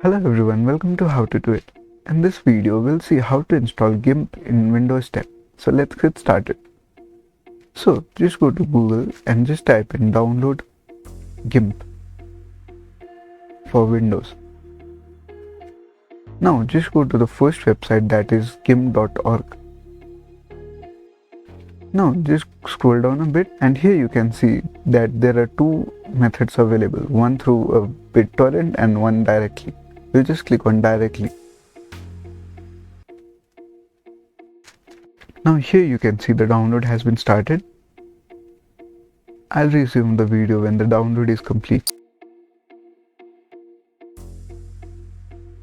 Hello everyone, welcome to How to Do It. In this video, we'll see how to install GIMP in Windows 10. So let's get started. So just go to Google and just type in download GIMP for Windows. Now just go to the first website, that is gimp.org. Now just scroll down a bit and here you can see that there are two methods available, one through a BitTorrent and one directly. We'll just click on directly. Now here you can see the download has been started. I'll resume the video when the download is complete.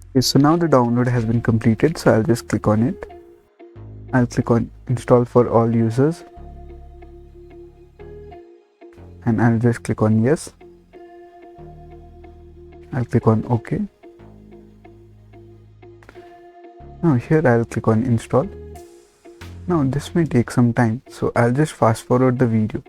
Okay, so now the download has been completed, so I'll just click on it. I'll click on install for all users and I'll just click on yes. I'll click on OK. Now here I'll click on install. Now this may take some time, so I'll just fast forward the video.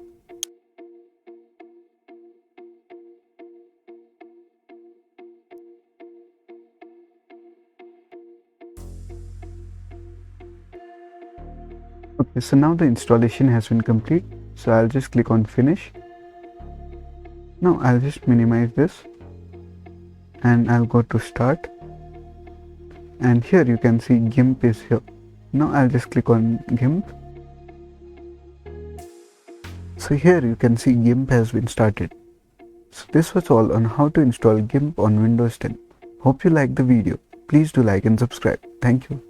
Okay, so now the installation has been complete, so I'll just click on finish. Now I'll just minimize this and I'll go to start, and here you can see GIMP is here. Now I'll just click on GIMP. So here you can see GIMP has been started. So this was all on how to install GIMP on Windows 10. Hope you liked the video. Please do like and subscribe. Thank you.